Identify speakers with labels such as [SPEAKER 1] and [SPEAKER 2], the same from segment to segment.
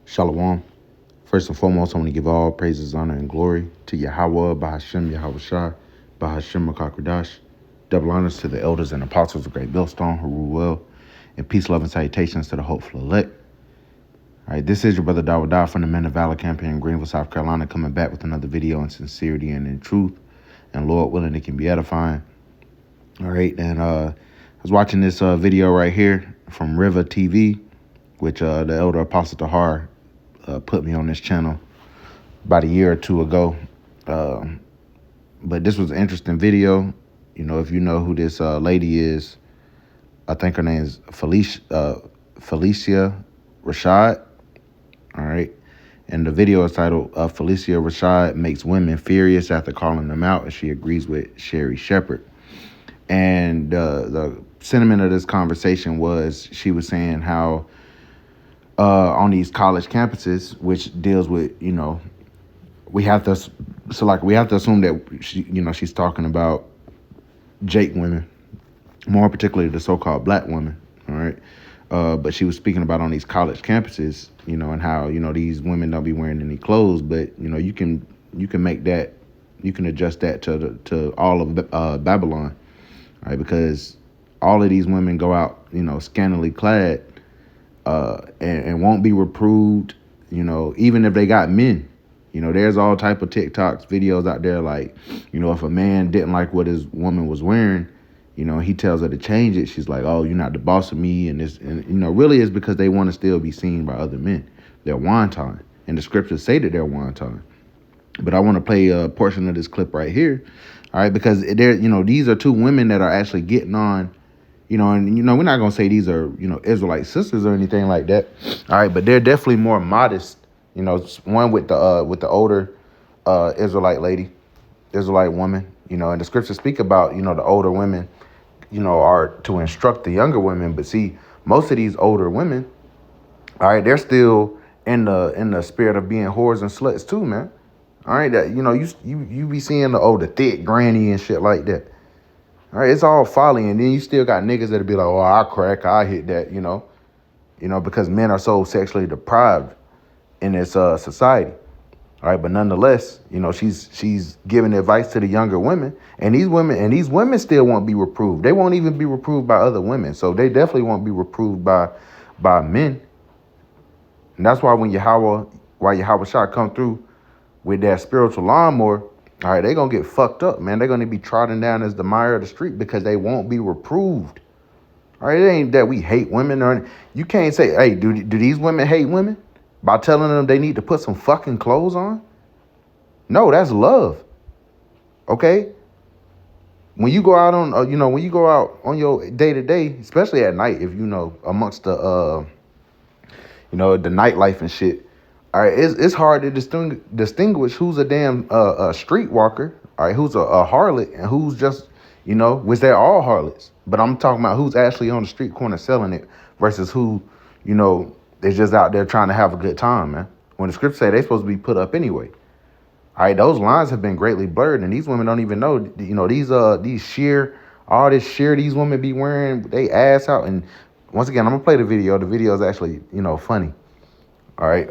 [SPEAKER 1] Shalom. First and foremost, I want to give all praises, honor, and glory to Yahweh, Bahashem, Yahweh Shai, Bahashem, Makakradash. Double honors to the elders and apostles of Great Millstone who rule well, and peace, love, and salutations to the hopeful elect. All right, this is your brother Dawah from the Men of Valor campaign in Greenville, South Carolina, coming back with another video in sincerity and in truth, and Lord willing, it can be edifying. All right, and I was watching this video right here from River TV, which the elder Apostle Tahar put me on this channel about a year or two ago. But this was an interesting video. You know, if you know who this lady is, I think her name is Felicia Rashad. All right. And the video is titled Felicia Rashad Makes Women Furious After Calling Them Out, and she agrees with Sherry Shepherd. And the sentiment of this conversation was she was saying how on these college campuses, which deals with, you know, we have to assume that she's talking about Jake women, more particularly the so-called black women. All right. But she was speaking about on these college campuses, you know, and how, you know, these women don't be wearing any clothes, but, you know, you can make that, you can adjust that to all of Babylon, all right, because all of these women go out, you know, scantily clad, and won't be reproved, you know, even if they got men. You know, there's all type of TikToks, videos out there like, you know, if a man didn't like what his woman was wearing, you know, he tells her to change it. She's like, oh, you're not the boss of me. And this, and, you know, really it's because they want to still be seen by other men. They're wanton. And the scriptures say that they're wanton. But I want to play a portion of this clip right here. All right, because you know, these are two women that are actually getting on, you know, and, you know, we're not going to say these are, you know, Israelite sisters or anything like that. All right, but they're definitely more modest. You know, one with the older Israelite lady, Israelite woman, you know, and the scriptures speak about, you know, the older women, you know, are to instruct the younger women. But see, most of these older women, all right, they're still in the spirit of being whores and sluts too, man. All right, that, you know, you be seeing the thick granny and shit like that. All right, it's all folly, and then you still got niggas that'll be like, oh, I crack, I hit that, you know, because men are so sexually deprived in this society. All right, but nonetheless, you know, she's giving advice to the younger women, and these women still won't be reproved. They won't even be reproved by other women, so they definitely won't be reproved by men. And that's why when Yahweh Shah come through with that spiritual lawnmower, all right, they're going to get fucked up, man. They're going to be trodden down as the mire of the street because they won't be reproved. All right, it ain't that we hate women. Or you can't say, hey, do these women hate women by telling them they need to put some fucking clothes on? No, that's love. Okay? When you go out on, when you go out on your day-to-day, especially at night, if you know, amongst the, the nightlife and shit, all right, it's hard to distinguish who's a damn streetwalker, all right, who's a harlot, and who's just, you know, which they're all harlots. But I'm talking about who's actually on the street corner selling it versus who, you know, they're just out there trying to have a good time, man. When the scriptures say they're supposed to be put up anyway. All right, those lines have been greatly blurred, and these women don't even know, you know, these sheer, all this sheer these women be wearing, they ass out. And once again, I'm gonna play the video. The video is actually, you know, funny. All right,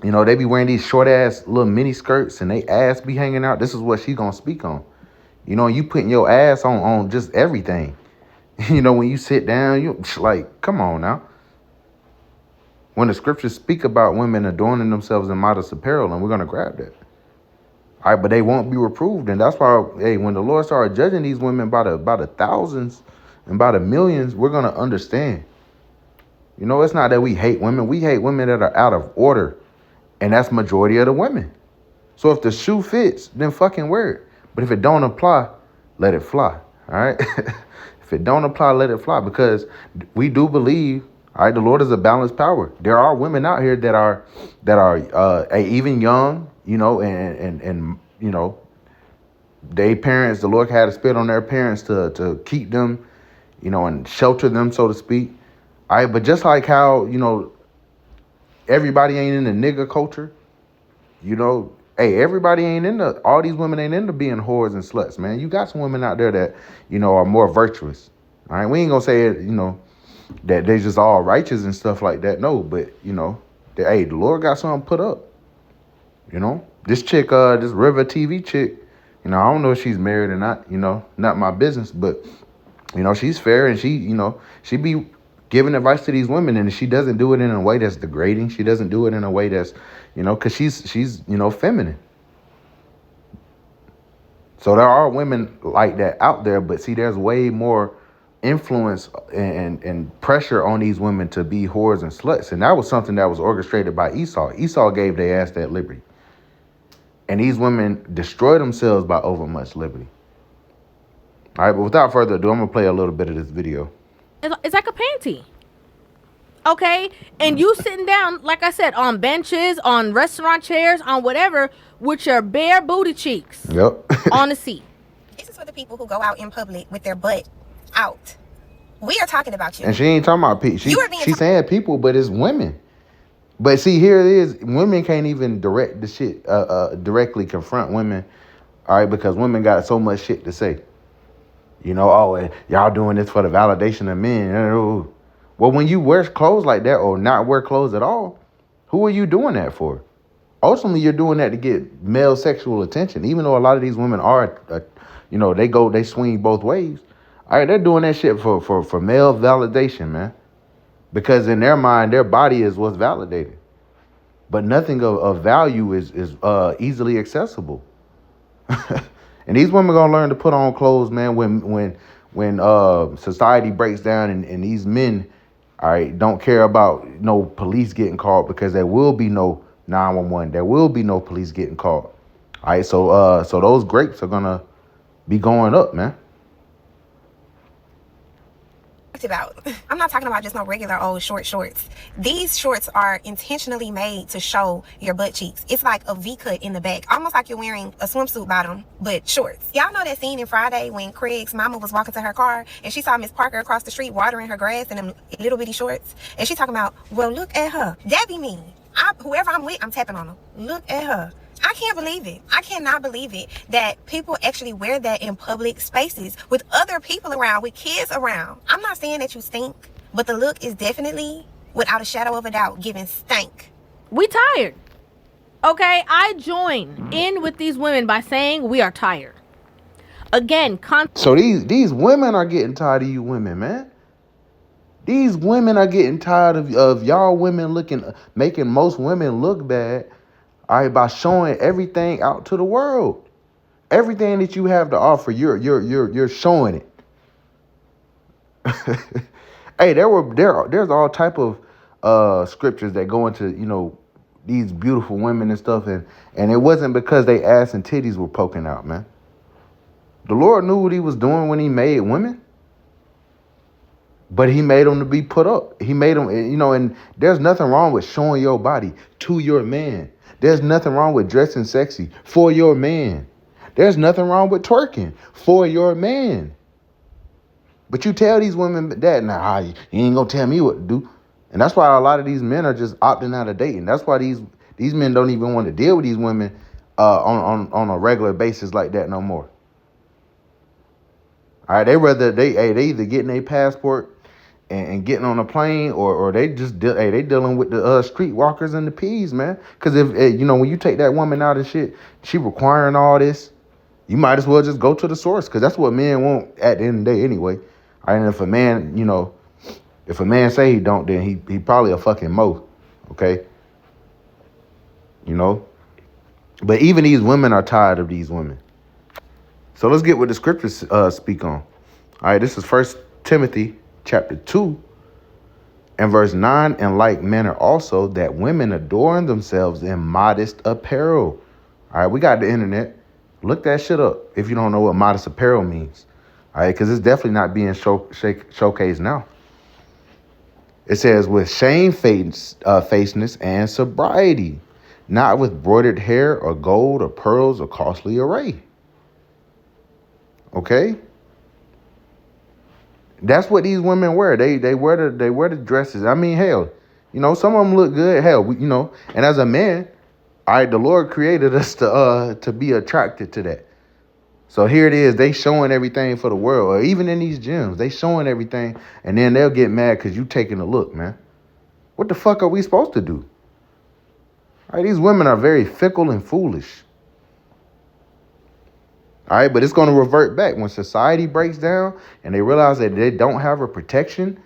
[SPEAKER 1] you know, they be wearing these short ass little mini skirts and they ass be hanging out. This is what she's gonna speak on. You know, you putting your ass on just everything. You know, when you sit down, you like, come on now. When the scriptures speak about women adorning themselves in modest apparel, and we're gonna grab that. All right, but they won't be reproved, and that's why, hey, when the Lord started judging these women by the thousands and by the millions, we're gonna understand. You know, it's not that we hate women. We hate women that are out of order. And that's majority of the women. So if the shoe fits, then fucking wear it. But if it don't apply, let it fly. All right. If it don't apply, let it fly. Because we do believe, all right, the Lord is a balanced power. There are women out here that are even young, you know, and you know, they parents, the Lord had to spit on their parents to keep them, you know, and shelter them, so to speak. All right, but just like how, you know, everybody ain't in the nigga culture, you know. Hey, everybody ain't into, all these women ain't into being whores and sluts, man. You got some women out there that, you know, are more virtuous. All right, we ain't gonna say it, you know, that they just all righteous and stuff like that. No, but, you know, Hey, the Lord got something put up. You know, this chick, this River TV chick, I don't know if she's married or not. Not my business, but she's fair, and she be giving advice to these women, and she doesn't do it in a way that's degrading. She doesn't do it in a way that's, because she's feminine. So there are women like that out there, but see, there's way more influence and pressure on these women to be whores and sluts, and that was something that was orchestrated by Esau. Esau gave their ass that liberty, and these women destroy themselves by overmuch liberty. All right, but without further ado, I'm gonna play a little bit of this video.
[SPEAKER 2] It's like a panty. Okay? And you sitting down, like I said, on benches, on restaurant chairs, on whatever, with your bare booty cheeks.
[SPEAKER 1] Yep.
[SPEAKER 2] On the seat.
[SPEAKER 3] This is for the people who go out in public with their butt out. We are talking about you.
[SPEAKER 1] And she ain't talking about people. She's saying people, but it's women. But see, here it is. Women can't even directly confront women, all right, because women got so much shit to say. And y'all doing this for the validation of men. Well, when you wear clothes like that or not wear clothes at all, who are you doing that for? Ultimately, you're doing that to get male sexual attention. Even though a lot of these women are, they swing both ways. All right, they're doing that shit for male validation, man. Because in their mind, their body is what's validated. But nothing of value is easily accessible. And these women gonna learn to put on clothes, man, when society breaks down and these men, all right, don't care about no police getting called, because there will be no 911. There will be no police getting called. All right, so those grapes are gonna be going up, man.
[SPEAKER 3] About. I'm not talking about just no regular old short shorts. These shorts are intentionally made to show your butt cheeks. It's like a V-cut in the back, almost like you're wearing a swimsuit bottom, but shorts. Y'all know that scene in Friday when Craig's mama was walking to her car and she saw Miss Parker across the street watering her grass in them little bitty shorts, and she talking about, well, look at her. That be me. Whoever I'm with, I'm tapping on her. Look at her. I can't believe it. I cannot believe it that people actually wear that in public spaces with other people around, with kids around. I'm not saying that you stink, but the look is definitely, without a shadow of a doubt, giving stank.
[SPEAKER 2] We tired. Okay, I join in with these women by saying we are tired. Again,
[SPEAKER 1] so these women are getting tired of you women, man. These women are getting tired of y'all women making most women look bad. All right, by showing everything out to the world, everything that you have to offer, you're showing it. Hey, there's all type of scriptures that go into these beautiful women and stuff, and it wasn't because they ass and titties were poking out, man. The Lord knew what He was doing when He made women, but He made them to be put up. He made them, and there's nothing wrong with showing your body to your man. There's nothing wrong with dressing sexy for your man. There's nothing wrong with twerking for your man. But you tell these women that, nah, you ain't gonna tell me what to do. And that's why a lot of these men are just opting out of dating. That's why these men don't even want to deal with these women on a regular basis like that no more. All right, they either getting a passport and getting on a plane, or they just they dealing with the street walkers and the P's, man. Because if when you take that woman out and shit, she requiring all this, you might as well just go to the source, because that's what men want at the end of the day anyway. All right, and if a man say he don't, then he probably a fucking mo, okay? But even these women are tired of these women. So let's get what the scriptures speak on. All right, this is 1 Timothy chapter 2 and verse 9. In like manner also, that women adorn themselves in modest apparel. All right, we got the internet. Look that shit up if you don't know what modest apparel means. All right, because it's definitely not being showcased now. It says, with shamefacedness and sobriety, not with broidered hair or gold or pearls or costly array. Okay? That's what these women wear. They wear the dresses. I mean, hell, some of them look good. Hell, and as a man, all right, the Lord created us to be attracted to that. So here it is. They showing everything for the world, or even in these gyms, they showing everything, and then they'll get mad because you taking a look, man. What the fuck are we supposed to do? All right, these women are very fickle and foolish. All right, but it's going to revert back when society breaks down and they realize that they don't have a protection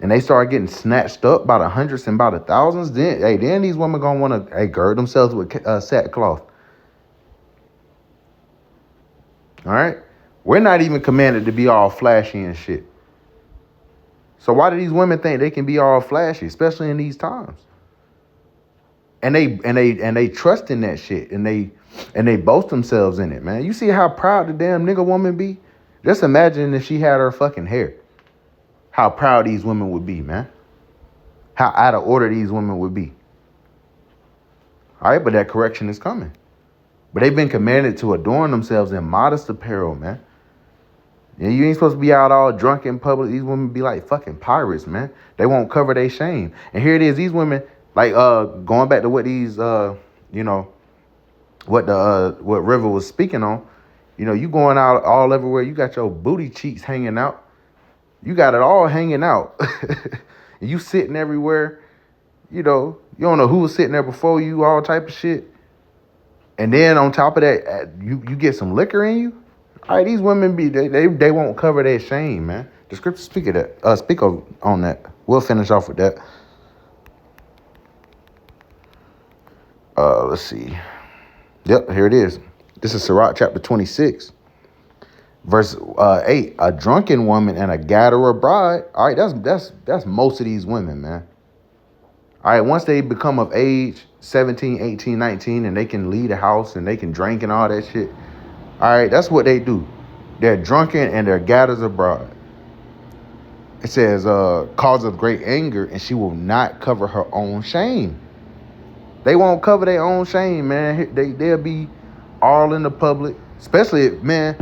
[SPEAKER 1] and they start getting snatched up by the hundreds and by the thousands. Then these women going to want to gird themselves with sackcloth. All right, we're not even commanded to be all flashy and shit. So why do these women think they can be all flashy, especially in these times? And they trust in that shit, and they boast themselves in it, man. You see how proud the damn nigga woman be? Just imagine if she had her fucking hair. How proud these women would be, man. How out of order these women would be. All right, but that correction is coming. But they've been commanded to adorn themselves in modest apparel, man. And you ain't supposed to be out all drunk in public. These women be like fucking pirates, man. They won't cover their shame. And here it is, these women, like going back to what these what River was speaking on, you going out all everywhere, you got your booty cheeks hanging out. You got it all hanging out. You sitting everywhere, you don't know who was sitting there before you, all type of shit. And then on top of that, you get some liquor in you. All right, these women they won't cover their shame, man. The scripture speak on that. We'll finish off with that. Let's see. Yep, here it is. This is Sirach chapter 26, verse 8. A drunken woman and a gatherer bride. All right, that's most of these women, man. All right, once they become of age, 17, 18, 19, and they can leave the house and they can drink and all that shit. All right, that's what they do. They're drunken and they're gatherers abroad. It says, cause of great anger, and she will not cover her own shame. They won't cover their own shame, man. They'll be all in the public, especially, man,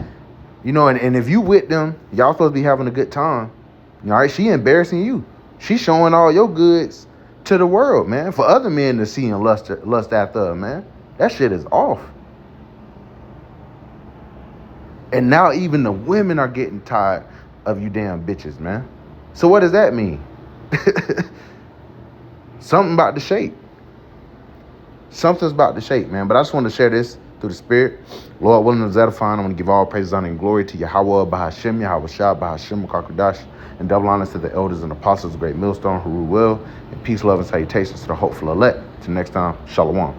[SPEAKER 1] and if you with them, y'all supposed to be having a good time. All right, she embarrassing you. She showing all your goods to the world, man, for other men to see and lust after her, man. That shit is off. And now even the women are getting tired of you damn bitches, man. So what does that mean? Something about the shape. Something's about the shape, man. But I just want to share this through the Spirit. Lord willing and edifying, I want to give all praise, honor, and glory to Yahweh, Bahashem, Yahweh Shah, Bahashem, Kakadash, and double honors to the elders and apostles of Great Millstone who rule well, and peace, love, and salutations to the hopeful elect. Till next time, Shalom.